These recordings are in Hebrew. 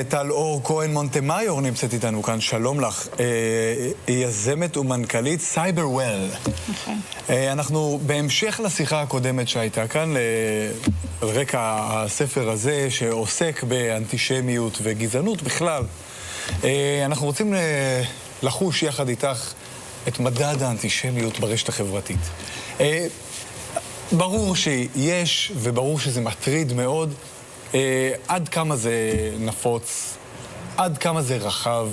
טל אור כהן מונטמאיור נמצאת איתנו כאן, שלום לך. היא יזמת ומנכ"לית סייברוול. אנחנו בהמשך לשיחה הקודמת שהייתה כאן, על רקע הספר הזה שעוסק באנטישמיות וגזענות בכלל, אנחנו רוצים לחוש יחד איתך את מדד האנטישמיות ברשת החברתית. ברור שיש וברור שזה מטריד מאוד. עד כמה זה נפוץ, עד כמה זה רחב,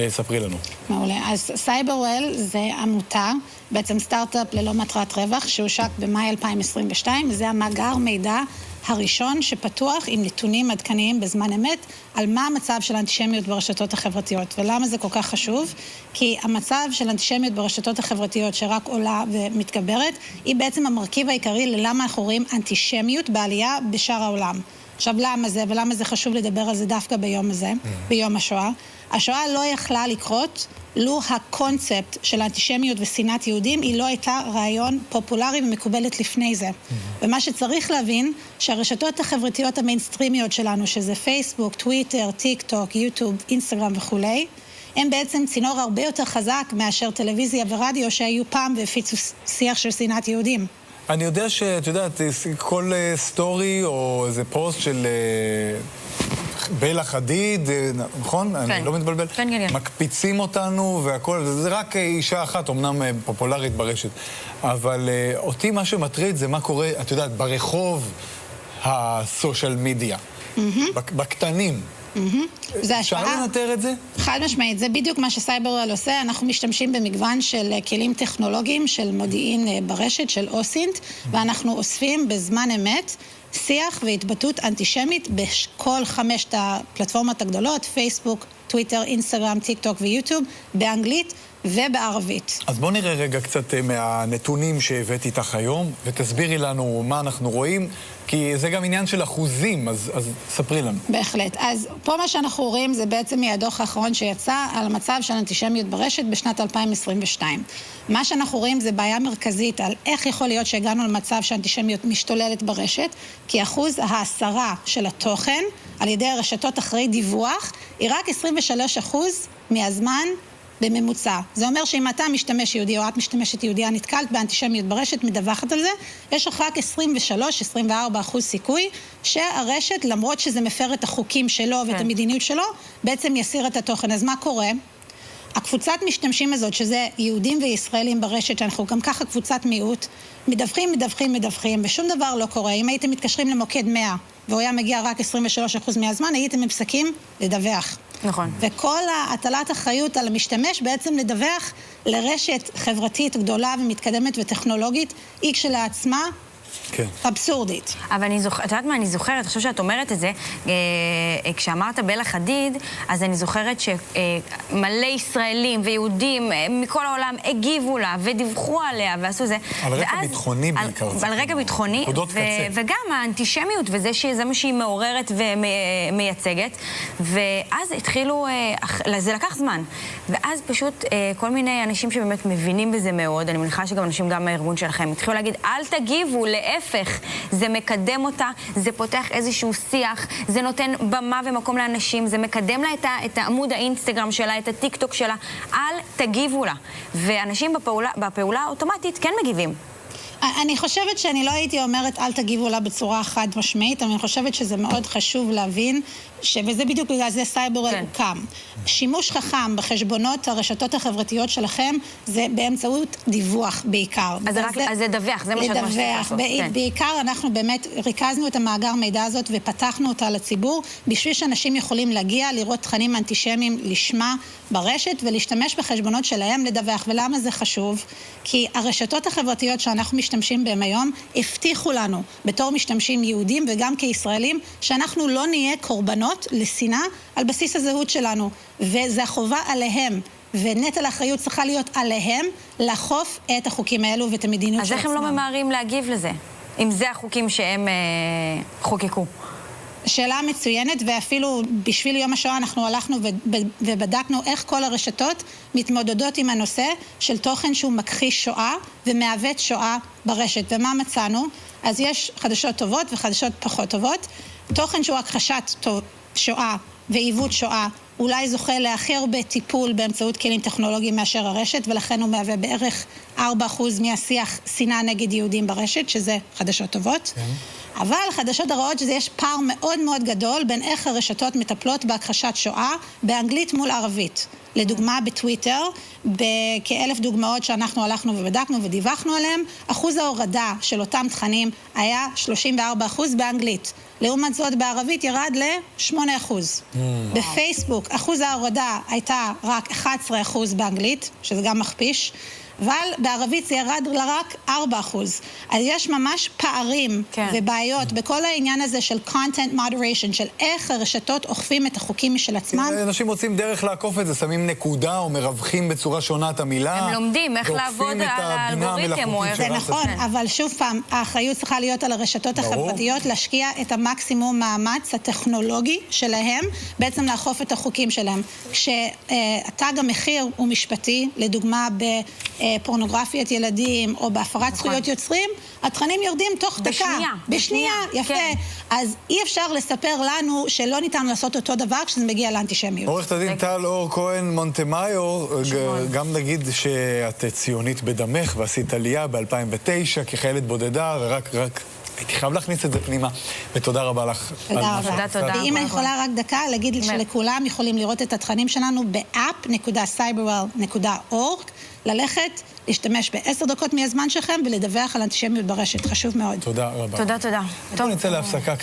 ספרי לנו. מעולה. אז סייברוול זה עמותה, בעצם סטארט-אפ ללא מטרת רווח, שהושק במאי 2022, זה המאגר מידע הראשון שפתוח עם נתונים עדכניים בזמן אמת על מה המצב של האנטישמיות ברשתות החברתיות. ולמה זה כל כך חשוב? כי המצב של האנטישמיות ברשתות החברתיות שרק עולה ומתגברת, היא בעצם המרכיב העיקרי ללמה אנחנו רואים אנטישמיות בעלייה בשאר העולם. עכשיו, למה זה ולמה זה חשוב לדבר על זה דווקא ביום הזה, ביום השואה? השואה לא יכלה לקרות לו הקונספט של האנטישמיות ושנאת יהודים היא לא הייתה רעיון פופולרי ומקובלת לפני זה. ומה שצריך להבין, שהרשתות החברתיות המיינסטרימיות שלנו, שזה פייסבוק, טוויטר, טיק טוק, יוטיוב, אינסטגרם וכולי, הם בעצם צינור הרבה יותר חזק מאשר טלוויזיה ורדיו שהיו פעם והפיצו שיח של שנאת יהודים. אני יודע שאת יודעת, כל סטורי או איזה פוסט של בלה חדיד, נכון? כן. אני לא מתבלבל. כן, כן. מקפיצים אותנו והכל, זה רק אישה אחת, אמנם פופולרית ברשת. אבל אותי מה שמטריד זה מה קורה, את יודעת, ברחוב הסושיאל מדיה. בקטנים. אפשר לנטר את זה? חד משמעית, זה בדיוק מה שסייברוול עושה. אנחנו משתמשים במגוון של כלים טכנולוגיים של מודיעין ברשת, של אוסינט, ואנחנו אוספים בזמן אמת שיח והתבטאות אנטישמית בכל 5 הפלטפורמות הגדולות, פייסבוק, טוויטר, אינסטגרם, טיק טוק ויוטיוב, באנגלית ובערבית. אז בוא נראה רגע קצת מהנתונים שהבאתי איתך היום, ותסבירי לנו מה אנחנו רואים, כי זה גם עניין של אחוזים, אז ספרי לנו. בהחלט. אז פה מה שאנחנו רואים זה בעצם מהדוח האחרון שיצא על המצב של אנטישמיות ברשת בשנת 2022. מה שאנחנו רואים זה בעיה מרכזית על איך יכול להיות שהגענו למצב שהאנטישמיות משתוללת ברשת, כי אחוז ההסרה של התוכן על ידי הרשתות אחרי דיווח היא רק 23% מהזמן בממוצע. זה אומר שאם אתה משתמש יהודי או את משתמשת יהודיה נתקלת באנטישמיות ברשת, מדווחת על זה, יש לך רק 23-24% סיכוי שהרשת, למרות שזה מפר את החוקים שלו ואת המדיניות שלו, בעצם יסיר את התוכן. אז מה קורה? הקבוצת משתמשים הזאת, שזה יהודים וישראלים ברשת, שאנחנו גם ככה קבוצת מיעוט, מדווחים, ושום דבר לא קורה. אם הייתם מתקשרים למוקד 100, והוא היה מגיע רק 23% מהזמן, הייתם מפסקים לדווח. נכון. וכל הטלת אחריות על המשתמש בעצם לדווח לרשת חברתית גדולה ומתקדמת וטכנולוגית, היא כשלעצמה אבסורדית. אבל את יודעת מה, אני זוכרת, חושב שאת אומרת את זה, כשאמרת בלה חדיד, אז אני זוכרת שמלא ישראלים ויהודים מכל העולם הגיבו לה ודיווחו עליה ועשו זה. על רקע ביטחוני בעיקר. על רקע ביטחוני, וגם האנטישמיות וזה שזה מה שהיא מעוררת ומייצגת, ואז התחילו, זה לקח זמן, ואז פשוט כל מיני אנשים שבאמת מבינים בזה מאוד, אני מניחה שגם אנשים גם מהארגון שלכם, התחילו להגיד, אל תגיבו, להפך, זה מקדם אותה, זה פותח איזשהו שיח, זה נותן במה ומקום לאנשים, זה מקדם לה את העמוד האינסטגרם שלה, את הטיק טוק שלה, אל תגיבו לה. ואנשים בפעולה האוטומטית כן מגיבים. אני חושבת שאני לא הייתי אומרת אל תגיבו לה בצורה חד משמעית, אבל אני חושבת שזה מאוד חשוב להבין, וזה בדיוק בגלל זה סייברוול הוקם. שימוש חכם בחשבונות הרשתות החברתיות שלכם, זה באמצעות דיווח בעיקר. אז זה דווח, זה מה שאת משתתפת לעשות. בעיקר אנחנו באמת ריכזנו את המאגר מידע הזאת ופתחנו אותה לציבור, בשביל שאנשים יכולים להגיע, לראות תכנים אנטישמיים לשמה ברשת, ולהשתמש בחשבונות שלהם לדווח. ולמה זה חשוב? כי הרשתות החברתיות שאנחנו משתמשים בהם היום, הבטיחו לנו, בתור משתמשים יהודים וגם כישראלים, שאנחנו לא נהיה קורבנות לשנאה על בסיס הזהות שלנו. וזה החובה עליהם. ונטל האחריות צריכה להיות עליהם לאכוף את החוקים האלו ואת המדיניות של עצמם. אז איך הם לא ממהרים להגיב לזה? אם זה החוקים שהם חוקקו. שאלה מצוינת, ואפילו בשביל יום השואה אנחנו הלכנו ובדקנו איך כל הרשתות מתמודדות עם הנושא של תוכן שהוא מכחיש שואה ומעוות שואה ברשת. ומה מצאנו? אז יש חדשות טובות וחדשות פחות טובות. תוכן שהוא הכחשת שואה ועיוות שואה אולי זוכה להכי הרבה טיפול באמצעות כלים טכנולוגיים מאשר הרשת, ולכן הוא מהווה בערך 4% מהשיח שנאה נגד יהודים ברשת, שזה חדשות טובות. אבל חדשות הרעות שזה יש פער מאוד מאוד גדול בין איך הרשתות מטפלות בהכחשת שואה באנגלית מול ערבית. לדוגמה בטוויטר, בכ1,000 דוגמאות שאנחנו הלכנו ובדקנו ודיווחנו עליהם, אחוז ההורדה של אותם תכנים היה 34% באנגלית. לעומת זאת בערבית ירד ל8%. בפייסבוק אחוז ההורדה הייתה רק 11% באנגלית, שזה גם מכפיש, אבל בערבית זה ירד לרק 4%. אז יש ממש פערים ובעיות בכל העניין הזה של content moderation, של איך הרשתות אוכפים את החוקים משל עצמם. אנשים מוצאים דרך לעקוף את זה, שמים נקודה או מרווחים בצורה שונה את המילה. הם לומדים איך לעבוד על האלגוריתם. זה נכון, אבל שוב פעם, האחריות צריכה להיות על הרשתות החברתיות להשקיע את המקסימום מאמץ הטכנולוגי שלהם, בעצם לאכוף את החוקים שלהם. כשהתג המחיר הוא משפטי, לדוגמה פורנוגרפיית ילדים או בהפרת זכויות יוצרים, התכנים יורדים תוך דקה. בשנייה, יפה. אז אי אפשר לספר לנו שלא ניתן לעשות אותו דבר כשזה מגיע לאנטישמיות. עורכת הדין טל אור כהן מונטמאיור, גם נגיד שאת ציונית בדמך ועשית עלייה ב-2009 כחיילת בודדה, ורק הייתי חייב להכניס את זה פנימה. ותודה רבה לך. תודה רבה. ואם אני יכולה רק דקה, להגיד שלכולם יכולים לראות את התכנים שלנו ב-app.cyberwell.org, ללכת, להשתמש ב10 דקות מהזמן שלכם ולדווח על אנטישמיות ברשת. חשוב מאוד. תודה רבה. תודה. בואו נצא להפסקה.